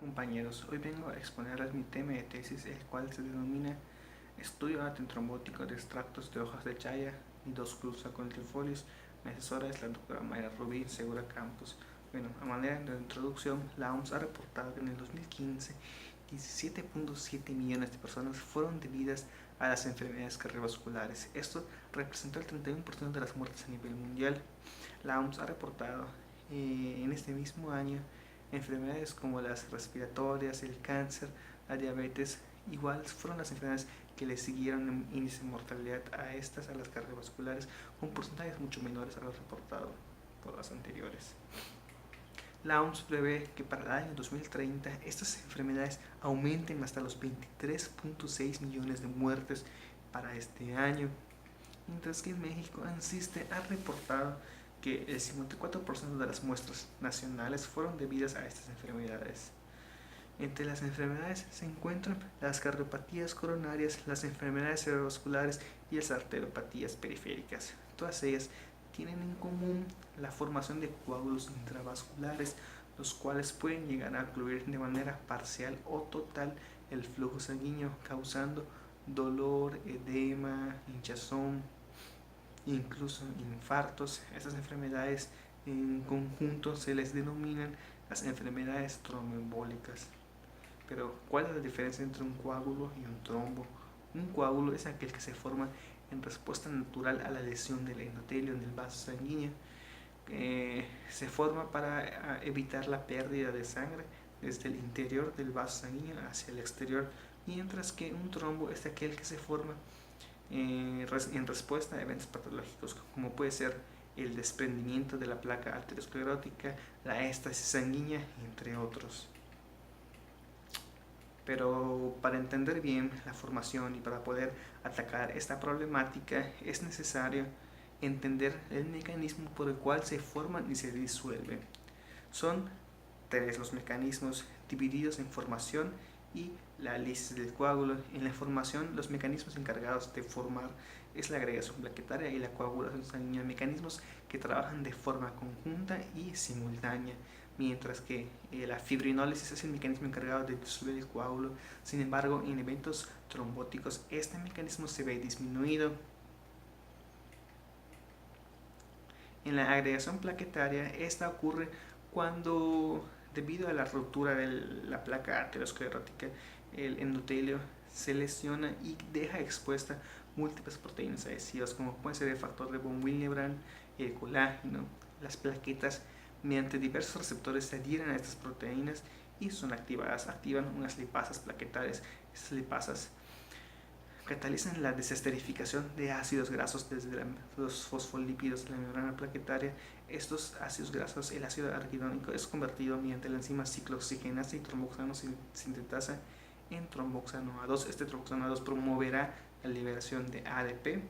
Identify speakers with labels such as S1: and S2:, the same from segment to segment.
S1: Compañeros, hoy vengo a exponerles mi tema de tesis, el cual se denomina Estudio antitrombótico de extractos de hojas de chaya y 2-glucosacontrifolios. Mi asesora es la doctora Mayra Rubí, Segura Campus. Bueno, a manera de introducción, la OMS ha reportado que en el 2015 17.7 millones de personas fueron debidas a las enfermedades cardiovasculares. Esto representó el 31% de las muertes a nivel mundial. La OMS ha reportado en este mismo año enfermedades como las respiratorias, el cáncer, la diabetes, igual fueron las enfermedades que le siguieron en índice de mortalidad a estas, a las cardiovasculares, con porcentajes mucho menores a los reportados por las anteriores. La OMS prevé que para el año 2030 estas enfermedades aumenten hasta los 23.6 millones de muertes para este año, mientras que en México ANSYSTE ha reportado que el 54% de las muestras nacionales fueron debidas a estas enfermedades. Entre las enfermedades se encuentran las cardiopatías coronarias, las enfermedades cerebrovasculares y las arteriopatías periféricas. Todas ellas tienen en común la formación de coágulos intravasculares, los cuales pueden llegar a ocluir de manera parcial o total el flujo sanguíneo, causando dolor, edema, hinchazón, incluso infartos. Estas enfermedades en conjunto se les denominan las enfermedades tromboembólicas. Pero, ¿cuál es la diferencia entre un coágulo y un trombo? Un coágulo es aquel que se forma en respuesta natural a la lesión del endotelio en el vaso sanguíneo. Se forma para evitar la pérdida de sangre desde el interior del vaso sanguíneo hacia el exterior, mientras que un trombo es aquel que se forma en respuesta a eventos patológicos, como puede ser el desprendimiento de la placa arteriosclerótica, la éstasis sanguínea, entre otros. Pero para entender bien la formación y para poder atacar esta problemática es necesario entender el mecanismo por el cual se forman y se disuelven. Son tres los mecanismos divididos en formación y la lisis del coágulo. En la formación, los mecanismos encargados de formar es la agregación plaquetaria y la coagulación sanguínea, mecanismos que trabajan de forma conjunta y simultánea, mientras que la fibrinólisis es el mecanismo encargado de disolver el coágulo. Sin embargo, en eventos trombóticos este mecanismo se ve disminuido. En la agregación plaquetaria, esta ocurre cuando, debido a la ruptura de la placa arteriosclerótica, el endotelio se lesiona y deja expuesta múltiples proteínas adhesivas, como puede ser el factor de von Willebrand, el colágeno. Las plaquetas, mediante diversos receptores, se adhieren a estas proteínas y son activadas. Activan unas lipasas plaquetarias. Estas lipasas catalizan la desesterificación de ácidos grasos desde los fosfolípidos de la membrana plaquetaria. Estos ácidos grasos, el ácido araquidónico, es convertido mediante la enzima ciclooxigenasa y tromboxano sintetasa en tromboxano A2. Este tromboxano A2 promoverá la liberación de ADP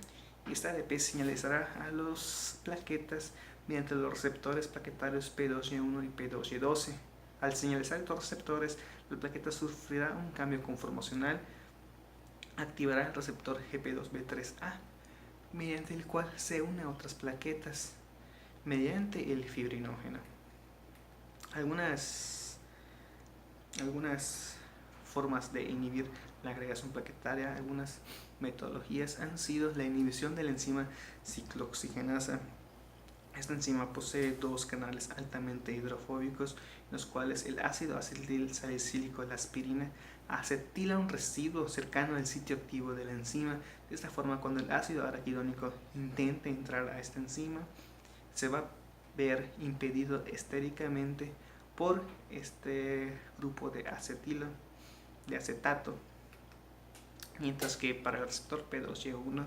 S1: y esta ADP señalizará a las plaquetas mediante los receptores plaquetarios P2Y1 y P2Y12. Al señalizar estos receptores, la plaqueta sufrirá un cambio conformacional, activará el receptor GP2B3A, mediante el cual se une a otras plaquetas mediante el fibrinógeno. Algunas formas de inhibir la agregación plaquetaria, algunas metodologías han sido la inhibición de la enzima ciclooxigenasa. Esta enzima posee dos canales altamente hidrofóbicos, en los cuales el ácido acetil salicílico, la aspirina, acetila un residuo cercano al sitio activo de la enzima. De esta forma, cuando el ácido araquidónico intente entrar a esta enzima, se va a ver impedido estéricamente por este grupo de acetato, mientras que para el receptor P2Y1,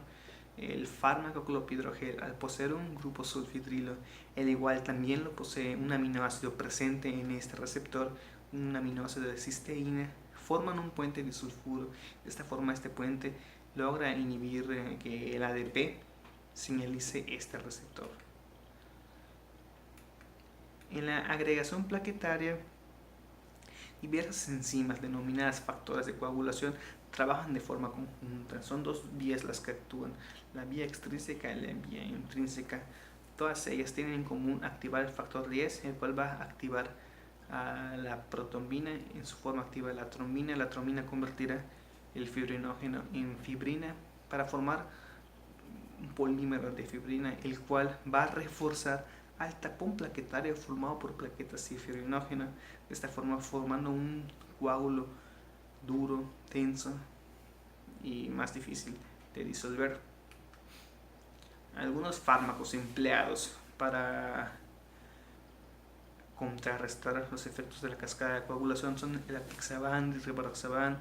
S1: el fármaco clopidogrel, al poseer un grupo sulfitrilo, el igual también lo posee un aminoácido presente en este receptor, un aminoácido de cisteína, forman un puente disulfuro. De esta forma, este puente logra inhibir que el ADP señalice este receptor. En la agregación plaquetaria, diversas enzimas denominadas factores de coagulación trabajan de forma conjunta. Son dos vías las que actúan, la vía extrínseca y la vía intrínseca. Todas ellas tienen en común activar el factor 10, el cual va a activar a la protrombina en su forma activa de la trombina. La trombina convertirá el fibrinógeno en fibrina para formar un polímero de fibrina, el cual va a reforzar al tapón plaquetario formado por plaquetas y fibrinógeno, de esta forma formando un coágulo duro, tenso y más difícil de disolver. Algunos fármacos empleados para contrarrestar los efectos de la cascada de coagulación son el apixaban, el rivaroxaban,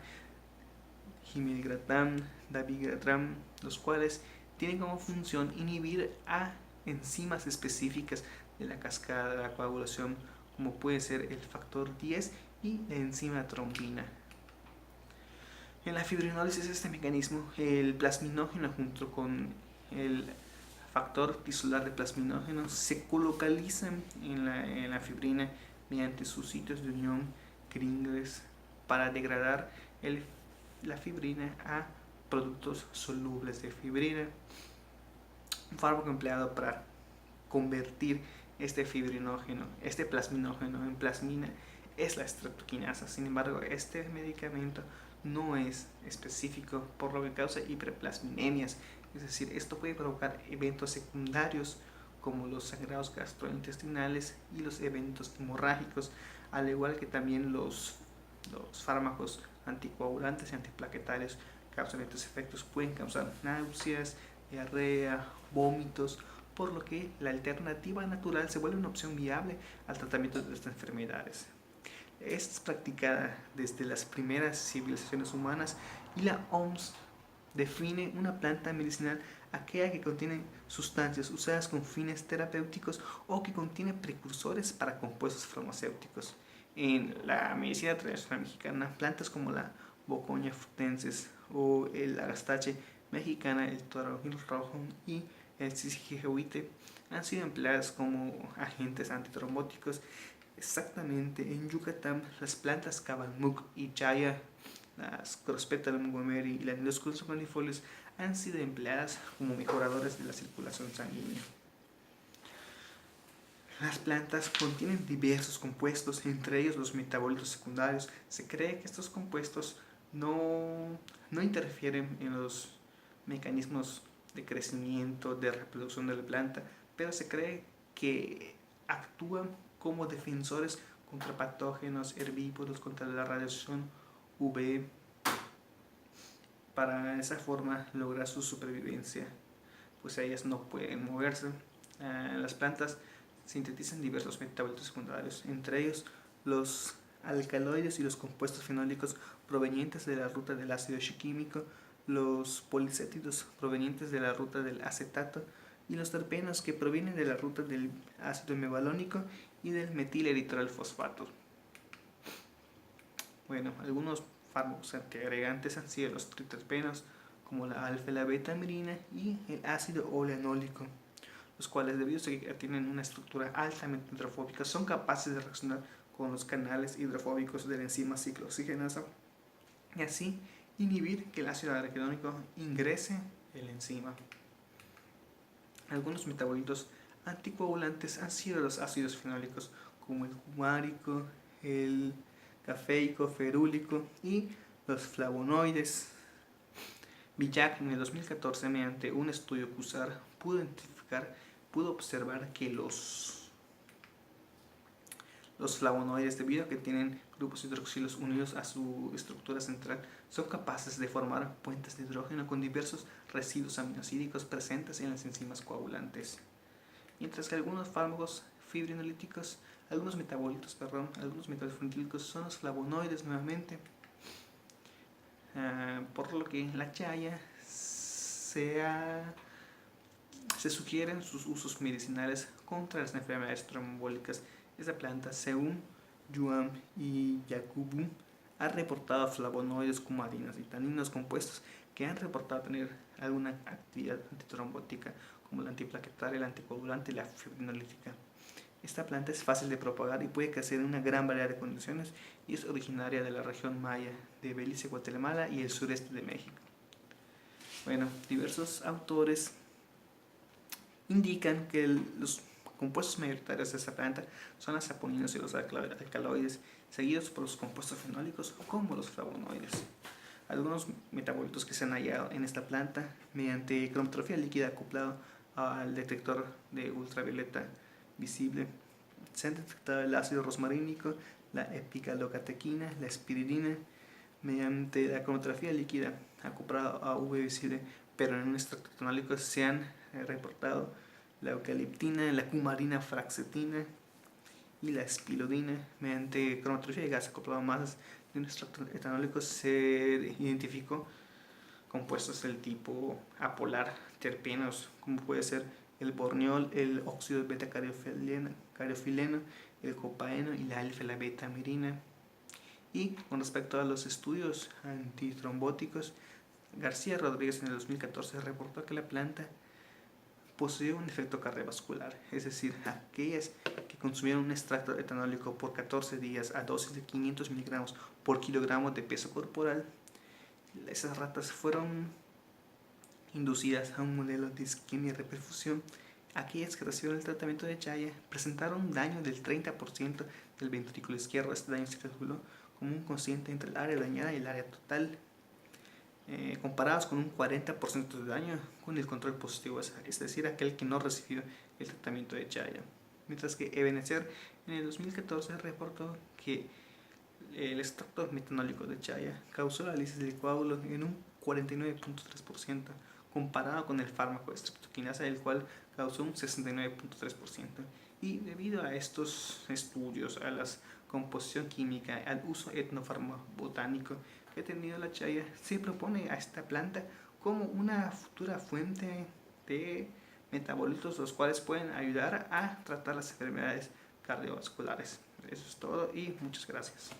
S1: gimilgratam, dabigatran, los cuales tienen como función inhibir a enzimas específicas de la cascada de la coagulación, como puede ser el factor 10 y la enzima trombina. En la fibrinólisis, este mecanismo, el plasminógeno junto con el factor tisular de plasminógeno se colocalizan en la fibrina mediante sus sitios de unión Kringles para degradar la fibrina a productos solubles de fibrina. Un fármaco empleado para convertir este fibrinógeno, este plasminógeno en plasmina es la estreptoquinasa. Sin embargo, este medicamento no es específico, por lo que causa hiperplasminemias, es decir, esto puede provocar eventos secundarios como los sangrados gastrointestinales y los eventos hemorrágicos, al igual que también los fármacos anticoagulantes y antiplaquetarios causan estos efectos, pueden causar náuseas, diarrea, vómitos, por lo que la alternativa natural se vuelve una opción viable al tratamiento de estas enfermedades. Es practicada desde las primeras civilizaciones humanas y la OMS define una planta medicinal aquella que contiene sustancias usadas con fines terapéuticos o que contiene precursores para compuestos farmacéuticos. En la medicina tradicional mexicana, plantas como la Boconia frutensis o el agastache mexicana, el toronjil rojo y el cisgigehuite han sido empleadas como agentes antitrombóticos. Exactamente, en Yucatán, las plantas Cabalmuc y Chaya, las Crosspetalum gomeri y la Niloscurus grandifolius han sido empleadas como mejoradores de la circulación sanguínea. Las plantas contienen diversos compuestos, entre ellos los metabolitos secundarios. Se cree que estos compuestos no interfieren en los mecanismos de crecimiento, de reproducción de la planta, pero se cree que actúan como defensores contra patógenos herbívoros, contra la radiación UV, para de esa forma lograr su supervivencia, pues ellas no pueden moverse. Las plantas sintetizan diversos metabolitos secundarios, entre ellos los alcaloides y los compuestos fenólicos provenientes de la ruta del ácido shiquímico, los policétidos provenientes de la ruta del acetato y los terpenos que provienen de la ruta del ácido mevalónico y del metileritralfosfato. Bueno, algunos fármacos antiagregantes han sido los triterpenos, como la alfa y la betamirina, y el ácido oleanólico, los cuales, debido a que tienen una estructura altamente hidrofóbica, son capaces de reaccionar con los canales hidrofóbicos de la enzima ciclooxigenasa y así inhibir que el ácido araquidónico ingrese en la enzima. Algunos metabolitos anticoagulantes han sido los ácidos fenólicos, como el cumárico, el cafeico, ferúlico y los flavonoides. Villac en el 2014, mediante un estudio CUSAR, pudo observar que los flavonoides, debido a que tienen grupos hidroxilos unidos a su estructura central, son capaces de formar puentes de hidrógeno con diversos residuos aminoácidos presentes en las enzimas coagulantes. Mientras que algunos fármacos fibrinolíticos, algunos metabolitos fibrinolíticos son los flavonoides nuevamente, por lo que en la chaya se sugieren sus usos medicinales contra las enfermedades trombólicas. Esta planta, según Yuam y Yakubu, ha reportado flavonoides como adinas y taninos compuestos que han reportado tener alguna actividad antitrombótica, como la antiplaquetaria, la anticoagulante y la fibrinolítica. Esta planta es fácil de propagar y puede crecer en una gran variedad de condiciones y es originaria de la región maya, de Belice, Guatemala y el sureste de México. Bueno, diversos autores indican que los compuestos mayoritarios de esta planta son las saponinas y los alcaloides, seguidos por los compuestos fenólicos como los flavonoides. Algunos metabolitos que se han hallado en esta planta mediante cromatografía líquida acoplado al detector de ultravioleta visible, se han detectado el ácido rosmarínico, la epigalocatequina, la espiridina. Mediante la cromatografía líquida acoplado a UV visible, pero en un extracto etanólico, se han reportado la eucaliptina, la cumarina fraxetina y la espilodina. Mediante cromatografía de gas acoplado a masas de un extracto etanólico, se identificó compuestos del tipo apolar, terpenos, como puede ser el borneol, el óxido de beta-cariofileno, el copaeno y la alfa-beta-mirina. Y con respecto a los estudios antitrombóticos, García Rodríguez en el 2014 reportó que la planta posee un efecto cardiovascular, es decir, aquellas que consumieron un extracto etanólico por 14 días a dosis de 500 miligramos por kilogramo de peso corporal, esas ratas fueron inducidas a un modelo de isquemia y reperfusión. Aquellas que recibieron el tratamiento de Chaya presentaron un daño del 30% del ventrículo izquierdo. Este daño se calculó como un cociente entre el área dañada y el área total, comparados con un 40% de daño con el control positivo, es decir, aquel que no recibió el tratamiento de Chaya. Mientras que Ebenezer en el 2014 reportó que el extracto metanólico de Chaya causó la lisis del coágulo en un 49.3%, comparado con el fármaco de streptokinasa, el cual causó un 69.3%. Y debido a estos estudios, a la composición química, al uso etnofarmacobotánico que ha tenido la Chaya, se propone a esta planta como una futura fuente de metabolitos, los cuales pueden ayudar a tratar las enfermedades cardiovasculares. Eso es todo y muchas gracias.